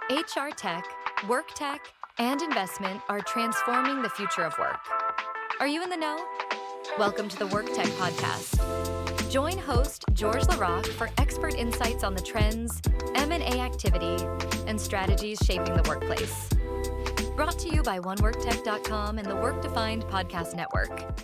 HR tech, work tech, and investment are transforming the future of work. Are you in the know? Welcome to the WorkTech podcast. Join host George LaRocque for expert insights on the trends, M&A activity, and strategies shaping the workplace. Brought to you by oneworktech.com and the Work Defined Podcast Network.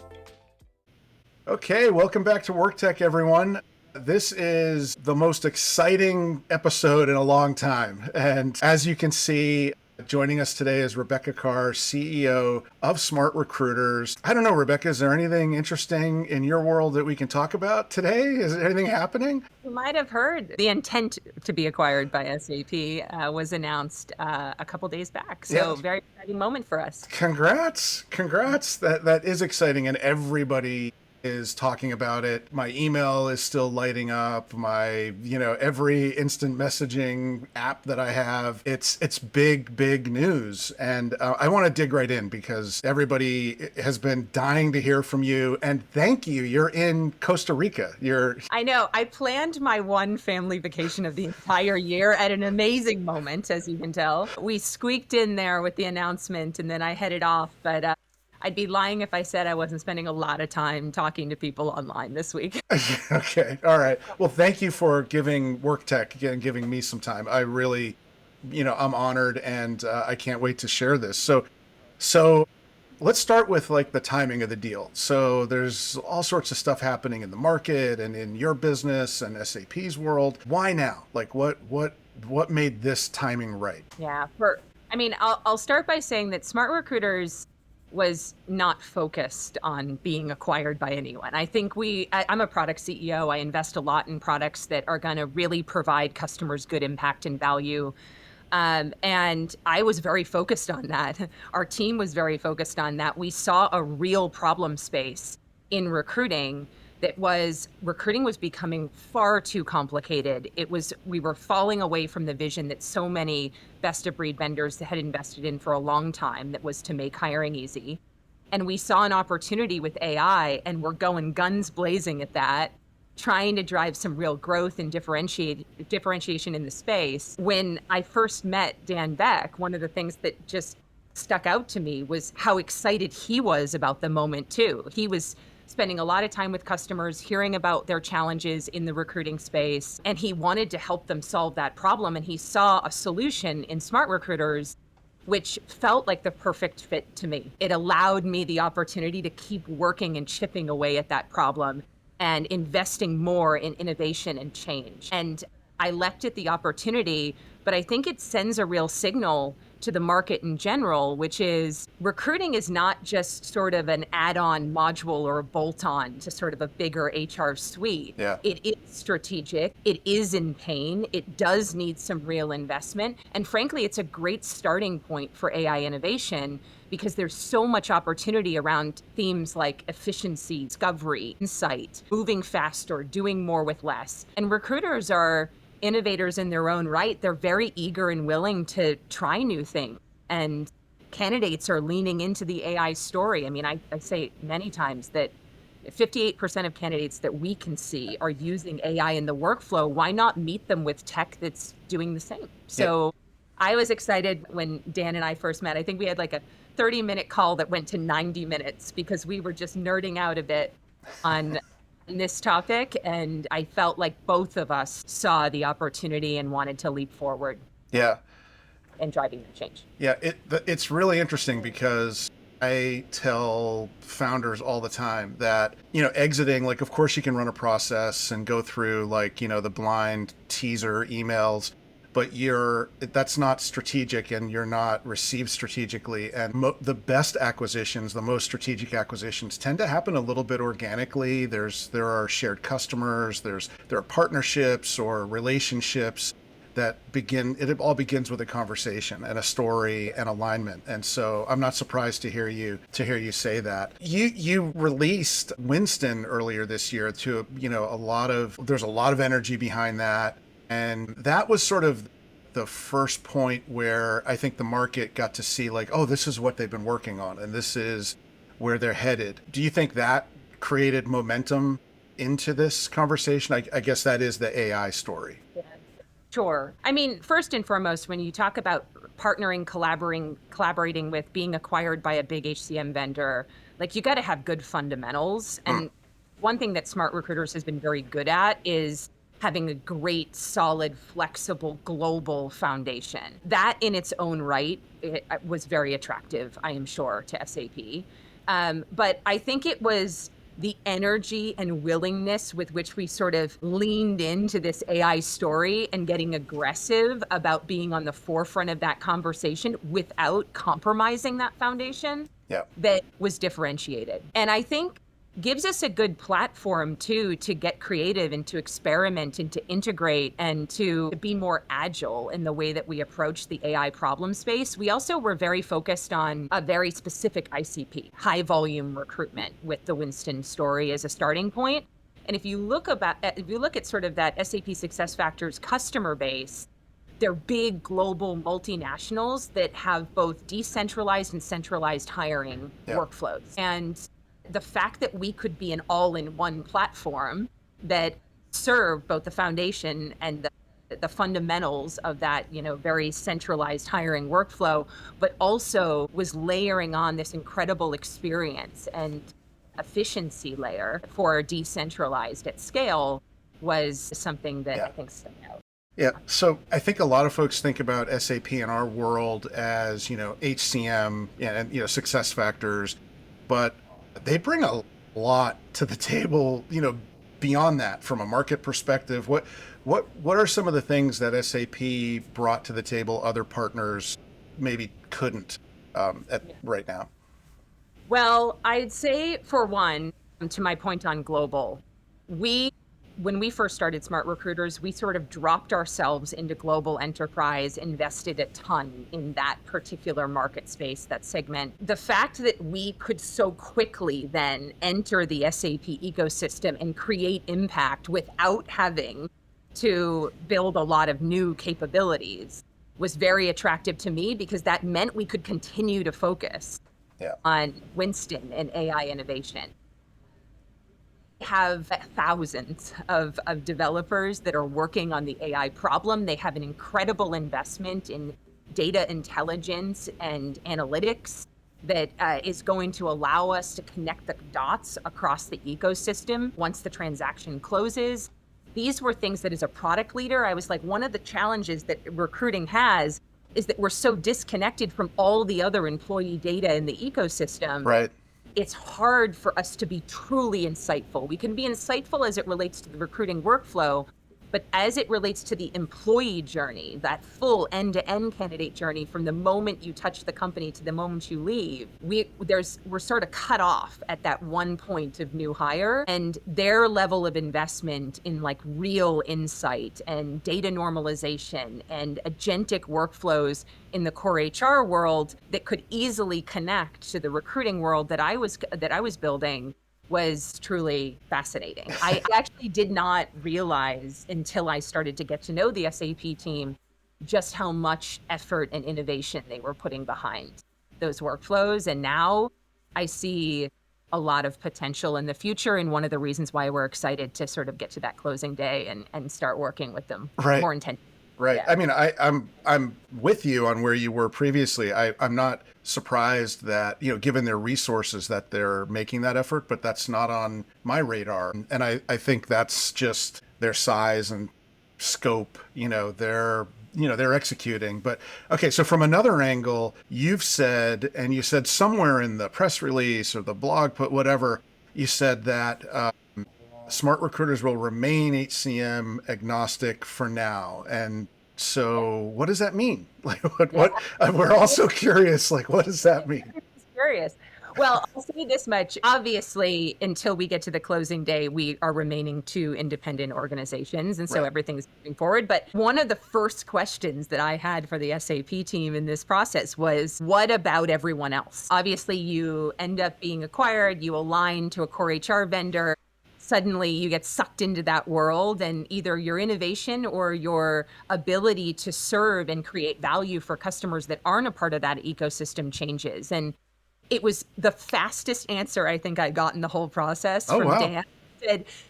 Okay, welcome back to WorkTech, everyone. This is the most exciting episode in a long time. And as you can see, joining us today is Rebecca Carr, CEO of SmartRecruiters. I don't know, Rebecca, is there anything interesting in your world that we can talk about today? Is there anything happening? You might have heard the intent to be acquired by SAP was announced a couple days back. So Very exciting moment for us. Congrats. That is exciting. And everybody is talking about it. My email is still lighting up. My, every instant messaging app that I have, it's big news. And I want to dig right in because everybody has been dying to hear from you. And thank you. You're in Costa Rica. I know. I planned my one family vacation of the entire year at an amazing moment, as you can tell. We squeaked in there with the announcement and then I headed off. But I'd be lying if I said I wasn't spending a lot of time talking to people online this week. Okay. All right. Well, thank you for giving WorkTech and giving me some time. I really, I'm honored and I can't wait to share this. So let's start with like the timing of the deal. So there's all sorts of stuff happening in the market and in your business and SAP's world. Why now? Like what made this timing right? Yeah. I'll start by saying that SmartRecruiters was not focused on being acquired by anyone. I think I'm a product CEO. I invest a lot in products that are going to really provide customers good impact and value. And I was very focused on that. Our team was very focused on that. We saw a real problem space in recruiting recruiting was becoming far too complicated. We were falling away from the vision that so many best of breed vendors had invested in for a long time, that was to make hiring easy. And we saw an opportunity with AI and we're going guns blazing at that, trying to drive some real growth and differentiation in the space. When I first met Dan Beck, one of the things that just stuck out to me was how excited he was about the moment too. He was spending a lot of time with customers, hearing about their challenges in the recruiting space, and he wanted to help them solve that problem. And he saw a solution in SmartRecruiters, which felt like the perfect fit to me. It allowed me the opportunity to keep working and chipping away at that problem and investing more in innovation and change. And I leapt at the opportunity, but I think it sends a real signal to the market in general, which is recruiting is not just sort of an add-on module or a bolt-on to sort of a bigger HR suite. Yeah. It is strategic. It is in pain. It does need some real investment. And frankly, it's a great starting point for AI innovation because there's so much opportunity around themes like efficiency, discovery, insight, moving faster, doing more with less. And recruiters are innovators in their own right. They're very eager and willing to try new things. And candidates are leaning into the AI story. I mean, I say many times that 58% of candidates that we can see are using AI in the workflow. Why not meet them with tech that's doing the same? So I was excited when Dan and I first met. I think we had like a 30-minute call that went to 90 minutes because we were just nerding out a bit on this topic, and I felt like both of us saw the opportunity and wanted to leap forward. Yeah. And driving the change. Yeah, it's really interesting because I tell founders all the time that, exiting, like, of course you can run a process and go through like, the blind teaser emails, but that's not strategic and you're not received strategically. And the best acquisitions, the most strategic acquisitions tend to happen a little bit organically. There are shared customers, there are partnerships or relationships that it all begins with a conversation and a story and alignment. And so I'm not surprised to hear you say that. You released Winston earlier this year to, there's a lot of energy behind that. And that was sort of the first point where I think the market got to see like, oh, this is what they've been working on and this is where they're headed. Do you think that created momentum into this conversation? I guess that is the AI story. Yeah. Sure. I mean, first and foremost, when you talk about partnering, collaborating with being acquired by a big HCM vendor, like you got to have good fundamentals. Mm. And one thing that Smart Recruiters has been very good at is having a great, solid, flexible, global foundation. That in its own right it was very attractive, I am sure, to SAP. But I think it was the energy and willingness with which we sort of leaned into this AI story and getting aggressive about being on the forefront of that conversation without compromising that foundation Yeah. that was differentiated. And I think gives us a good platform too to get creative and to experiment and to integrate and to be more agile in the way that we approach the AI problem space. We also were very focused on a very specific ICP, high volume recruitment, with the Winston story as a starting point. And if you look at sort of that SAP SuccessFactors customer base, they're big global multinationals that have both decentralized and centralized hiring workflows. And the fact that we could be an all-in-one platform that served both the foundation and the fundamentals of that, very centralized hiring workflow, but also was layering on this incredible experience and efficiency layer for decentralized at scale was something that I think stood out. Yeah. So I think a lot of folks think about SAP in our world as, HCM and, success factors, but they bring a lot to the table, beyond that from a market perspective. What are some of the things that SAP brought to the table other partners maybe couldn't right now? Well, I'd say for one, to my point on global, when we first started Smart Recruiters, we sort of dropped ourselves into global enterprise, invested a ton in that particular market space, that segment. The fact that we could so quickly then enter the SAP ecosystem and create impact without having to build a lot of new capabilities was very attractive to me, because that meant we could continue to focus on Winston and AI innovation. Have thousands of developers that are working on the AI problem. They have an incredible investment in data intelligence and analytics that is going to allow us to connect the dots across the ecosystem once the transaction closes. These were things that as a product leader, I was like, one of the challenges that recruiting has is that we're so disconnected from all the other employee data in the ecosystem. Right. It's hard for us to be truly insightful. We can be insightful as it relates to the recruiting workflow, but as it relates to the employee journey, that full end-to-end candidate journey from the moment you touch the company to the moment you leave, we're sort of cut off at that one point of new hire, and their level of investment in like real insight and data normalization and agentic workflows in the core HR world that could easily connect to the recruiting world that I was building was truly fascinating. I actually did not realize until I started to get to know the SAP team just how much effort and innovation they were putting behind those workflows. And now I see a lot of potential in the future, and one of the reasons why we're excited to sort of get to that closing day and start working with them more intensely. Right. Yeah. I mean, I'm with you on where you were previously. I'm not surprised that, given their resources, that they're making that effort, but that's not on my radar. And I think that's just their size and scope, they're executing. But okay, so from another angle, you said somewhere in the press release or the blog, whatever, you said that Smart Recruiters will remain HCM agnostic for now. And so what does that mean? Like what we're also curious, like, what does that mean? Curious. Well, I'll say this much. Obviously, until we get to the closing day, we are remaining two independent organizations. And so everything's moving forward. But one of the first questions that I had for the SAP team in this process was, what about everyone else? Obviously, you end up being acquired, you align to a core HR vendor. Suddenly you get sucked into that world, and either your innovation or your ability to serve and create value for customers that aren't a part of that ecosystem changes. And it was the fastest answer I think I got in the whole process from Dan.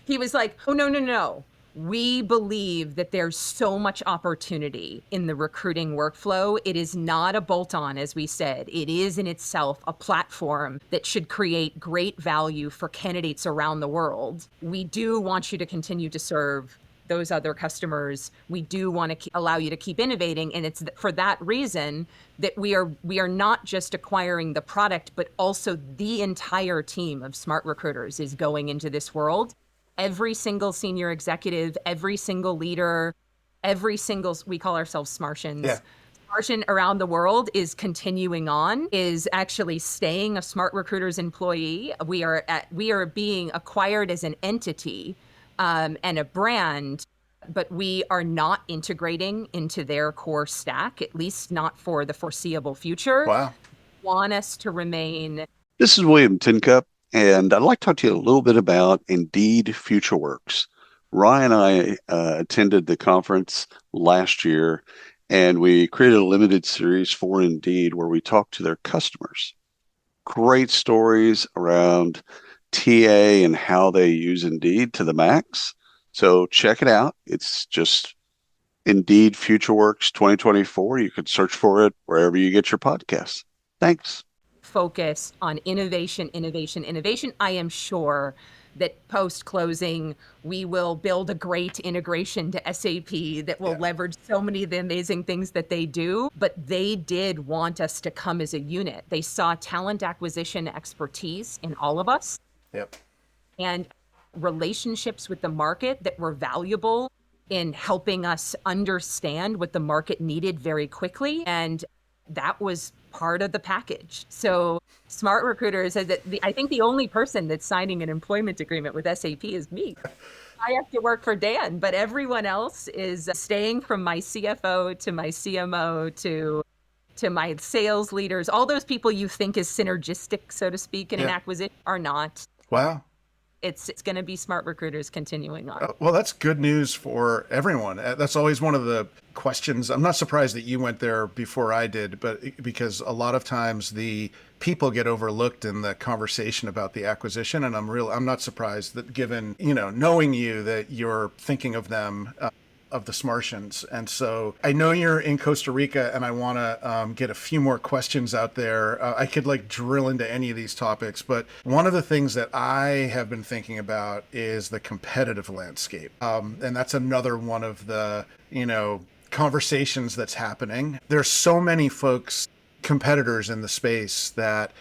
He was like, oh, no. We believe that there's so much opportunity in the recruiting workflow. It is not a bolt-on, as we said. It is in itself a platform that should create great value for candidates around the world. We do want you to continue to serve those other customers. We do want to allow you to keep innovating. And it's for that reason that we are not just acquiring the product, but also the entire team of Smart Recruiters is going into this world. Every single senior executive, every single leader, we call ourselves Smartians. Yeah. Smartian around the world is continuing on, is actually staying a Smart Recruiters employee. We are being acquired as an entity and a brand, but we are not integrating into their core stack, at least not for the foreseeable future. Wow. Want us to remain. This is William Tincup, and I'd like to talk to you a little bit about Indeed FutureWorks. Ryan and I attended the conference last year, and we created a limited series for Indeed where we talked to their customers. Great stories around TA and how they use Indeed to the max. So check it out. It's just Indeed FutureWorks 2024. You can search for it wherever you get your podcasts. Thanks. Focus on innovation. I am sure that post-closing, we will build a great integration to SAP that will leverage so many of the amazing things that they do. But they did want us to come as a unit. They saw talent acquisition expertise in all of us. Yep. And relationships with the market that were valuable in helping us understand what the market needed very quickly. And that was part of the package. So Smart Recruiters said that I think the only person that's signing an employment agreement with SAP is me. I have to work for Dan, but everyone else is staying, from my CFO to my CMO to my sales leaders. All those people you think is synergistic, so to speak, in an acquisition are not. Wow. It's going to be Smart Recruiters continuing on. Well, that's good news for everyone. That's always one of the questions. I'm not surprised that you went there before I did, but because a lot of times the people get overlooked in the conversation about the acquisition. And I'm not surprised that, given, knowing you, that you're thinking of them, of the Smartians. And so I know you're in Costa Rica, and I want to get a few more questions out there. I could drill into any of these topics, but one of the things that I have been thinking about is the competitive landscape. And that's another one of the, conversations that's happening. There's so many competitors in the space that,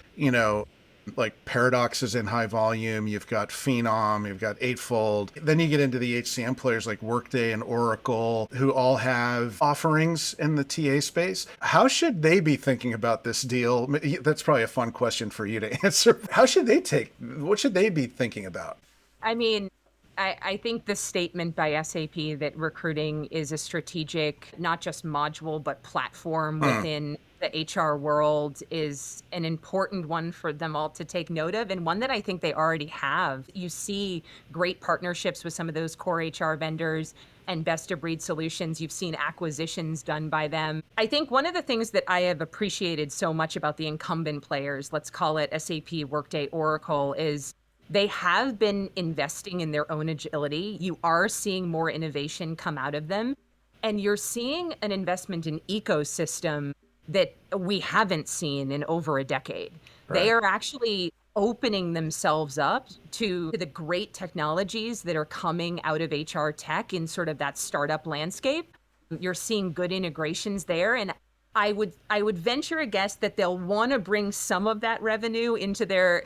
like Paradox is in high volume, you've got Phenom, you've got Eightfold. Then you get into the HCM players like Workday and Oracle, who all have offerings in the TA space. How should they be thinking about this deal? That's probably a fun question for you to answer. What should they be thinking about? I mean, I think the statement by SAP that recruiting is a strategic, not just module, but platform within the HR world is an important one for them all to take note of, and one that I think they already have. You see great partnerships with some of those core HR vendors and best-of-breed solutions. You've seen acquisitions done by them. I think one of the things that I have appreciated so much about the incumbent players, let's call it SAP, Workday, Oracle, is they have been investing in their own agility. You are seeing more innovation come out of them, and you're seeing an investment in ecosystem that we haven't seen in over a decade. Right. They are actually opening themselves up to the great technologies that are coming out of HR tech in sort of that startup landscape. You're seeing good integrations there, and I would venture a guess that they'll want to bring some of that revenue into their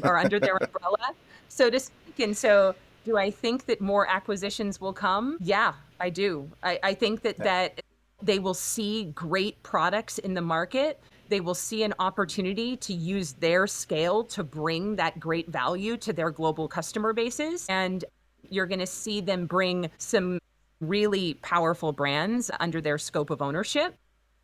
or under their umbrella, so to speak. And so, do I think that more acquisitions will come? Yeah, I do. I think that they will see great products in the market. They will see an opportunity to use their scale to bring that great value to their global customer bases. And you're going to see them bring some really powerful brands under their scope of ownership.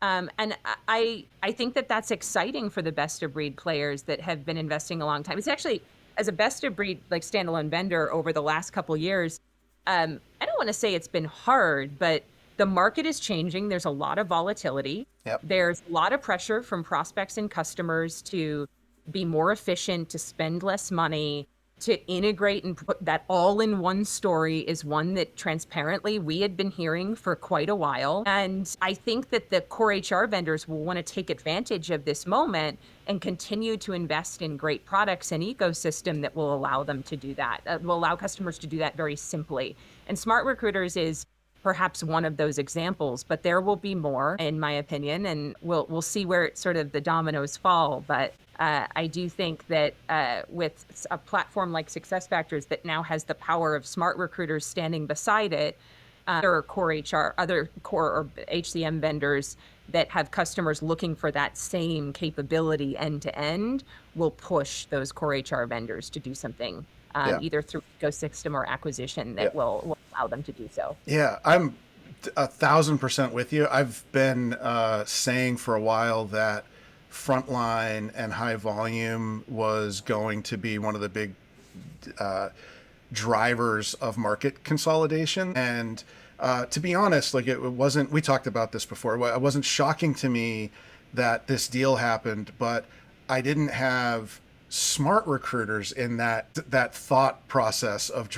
And I think that that's exciting for the best of breed players that have been investing a long time. It's actually, as a best of breed, like standalone vendor over the last couple of years, I don't want to say it's been hard, but the market is changing. There's a lot of volatility. Yep. There's a lot of pressure from prospects and customers to be more efficient, to spend less money, to integrate and put that all in one story is one that transparently we had been hearing for quite a while. And I think that the core HR vendors will want to take advantage of this moment and continue to invest in great products and ecosystem that will allow them to do that, will allow customers to do that very simply. And Smart Recruiters is perhaps one of those examples, but there will be more, in my opinion, and we'll see where it sort of the dominoes fall. But I do think that with a platform like SuccessFactors that now has the power of Smart Recruiters standing beside it, other core or HCM vendors that have customers looking for that same capability end to end will push those core HR vendors to do something either through ecosystem or acquisition that will allow them to do so. Yeah, I'm 1,000% with you. I've been saying for a while that frontline and high volume was going to be one of the big drivers of market consolidation. And to be honest, like it wasn't, we talked about this before, it wasn't shocking to me that this deal happened, but I didn't have Smart Recruiters in that thought process of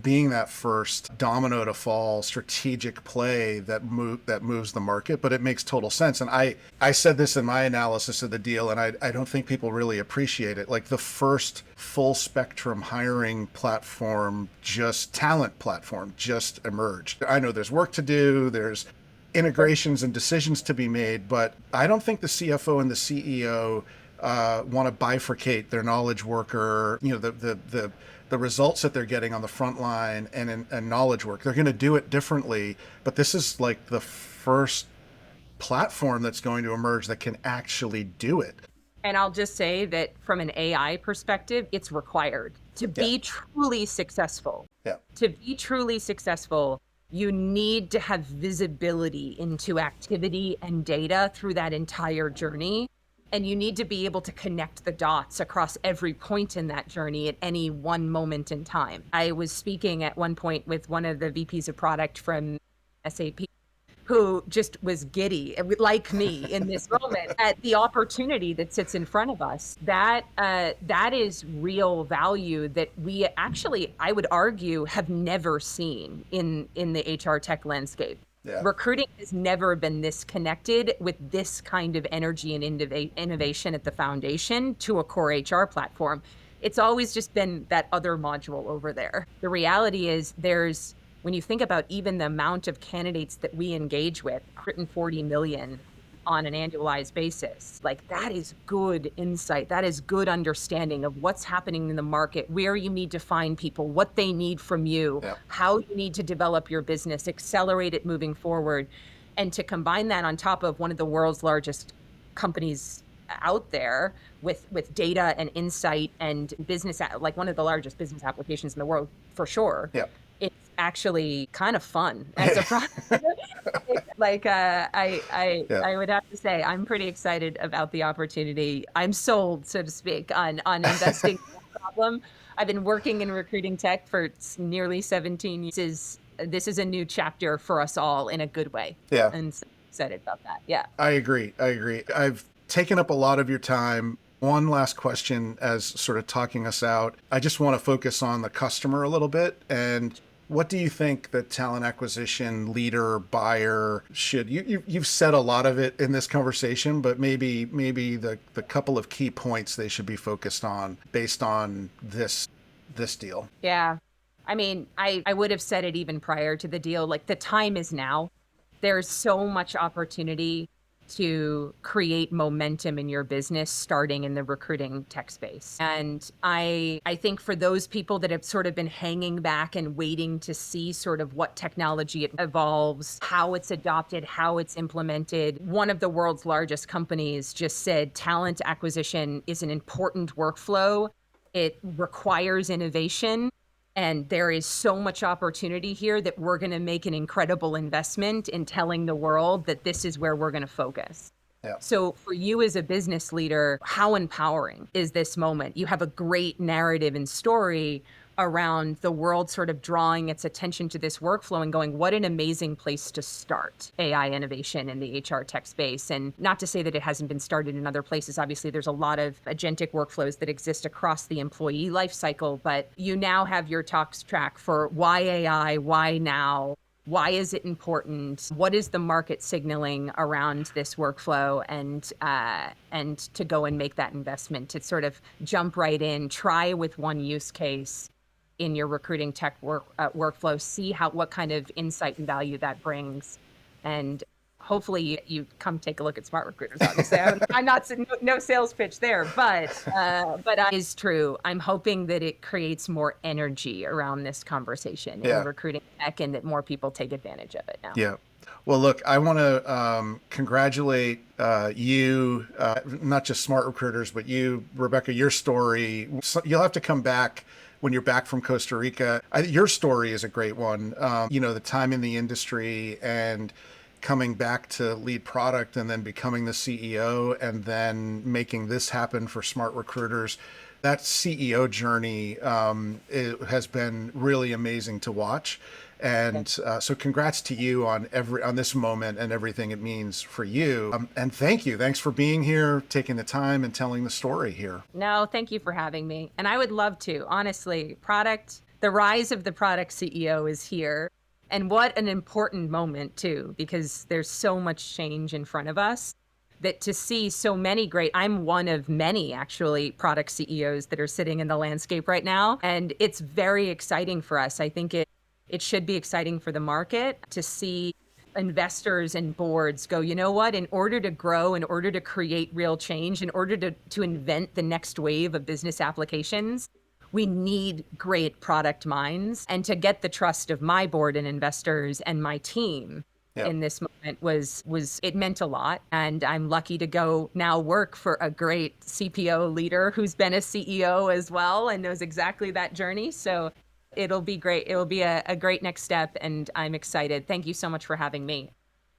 being that first domino to fall strategic play that moves the market. But it makes total sense. And I said this in my analysis of the deal, and I don't think people really appreciate it. Like the first full spectrum hiring platform, talent platform just emerged. I know there's work to do, there's integrations and decisions to be made, but I don't think the CFO and the CEO want to bifurcate their knowledge worker, the results that they're getting on the front line and knowledge work. They're going to do it differently, but this is like the first platform that's going to emerge that can actually do it. And I'll just say that from an AI perspective, it's required to be truly successful. Yeah. To be truly successful, you need to have visibility into activity and data through that entire journey. And you need to be able to connect the dots across every point in that journey at any one moment in time. I was speaking at one point with one of the VPs of product from SAP who just was giddy, like me in this moment, at the opportunity that sits in front of us. That is real value that we actually, I would argue, have never seen in the HR tech landscape. Yeah. Recruiting has never been this connected with this kind of energy and innovation at the foundation to a core HR platform. It's always just been that other module over there. The reality is when you think about even the amount of candidates that we engage with, 140 million on an annualized basis, like that is good insight. That is good understanding of what's happening in the market, where you need to find people, what they need from you, how you need to develop your business, accelerate it moving forward. And to combine that on top of one of the world's largest companies out there with data and insight and business, like one of the largest business applications in the world, for sure. Yeah. It's actually kind of fun as a product. I would have to say, I'm pretty excited about the opportunity. I'm sold, so to speak, on investing in that problem. I've been working in recruiting tech for nearly 17 years. This is a new chapter for us all in a good way. Yeah. And so excited about that. Yeah. I agree. I've taken up a lot of your time. One last question as sort of talking us out. I just want to focus on the customer a little bit. And what do you think the talent acquisition leader, buyer should, you've said a lot of it in this conversation, but maybe the couple of key points they should be focused on based on this deal? Yeah. I mean, I would have said it even prior to the deal, like the time is now. There's so much opportunity to create momentum in your business starting in the recruiting tech space. And I think for those people that have sort of been hanging back and waiting to see sort of what technology evolves, how it's adopted, how it's implemented, one of the world's largest companies just said talent acquisition is an important workflow. It requires innovation. And there is so much opportunity here that we're going to make an incredible investment in telling the world that this is where we're going to focus. Yeah. So for you as a business leader, how empowering is this moment? You have a great narrative and story around the world sort of drawing its attention to this workflow and going, what an amazing place to start AI innovation in the HR tech space. And not to say that it hasn't been started in other places. Obviously, there's a lot of agentic workflows that exist across the employee life cycle, but you now have your talk track for why AI, why now? Why is it important? What is the market signaling around this workflow? And to go and make that investment, to sort of jump right in, try with one use case in your recruiting tech workflow, see what kind of insight and value that brings. And hopefully you come take a look at SmartRecruiters. Obviously, I'm not no sales pitch there, but it is true. I'm hoping that it creates more energy around this conversation in recruiting tech, and that more people take advantage of it now. Yeah. Well, look, I want to congratulate you, not just SmartRecruiters, but you, Rebecca. Your story. You'll have to come back when you're back from Costa Rica. Your story is a great one. The time in the industry and coming back to lead product and then becoming the CEO and then making this happen for SmartRecruiters. That CEO journey it has been really amazing to watch. And so congrats to you on this moment and everything it means for you. And thank you. Thanks for being here, taking the time and telling the story here. No, thank you for having me. And I would love to, honestly, the rise of the product CEO is here. And what an important moment too, because there's so much change in front of us, that to see so many I'm one of many actually product CEOs that are sitting in the landscape right now. And it's very exciting for us. I think it should be exciting for the market to see investors and boards go, you know what, in order to grow, in order to create real change, in order to invent the next wave of business applications, we need great product minds. And to get the trust of my board and investors and my team in this moment it meant a lot. And I'm lucky to go now work for a great CPO leader who's been a CEO as well and knows exactly that journey. So it'll be great. It'll be a great next step, and I'm excited. Thank you so much for having me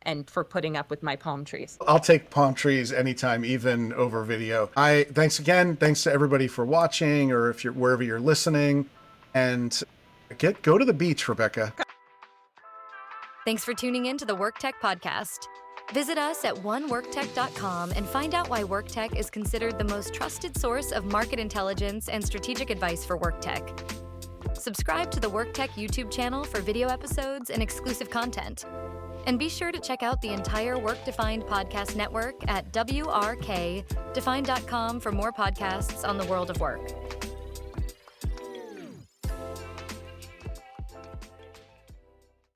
and for putting up with my palm trees. I'll take palm trees anytime, even over video. Thanks again. Thanks to everybody for watching, or if you're wherever you're listening, and go to the beach, Rebecca. Thanks for tuning in to the WorkTech podcast. Visit us at oneworktech.com and find out why WorkTech is considered the most trusted source of market intelligence and strategic advice for WorkTech. Subscribe to the WorkTech YouTube channel for video episodes and exclusive content. And be sure to check out the entire Work Defined podcast network at WRKDefined.com for more podcasts on the world of work.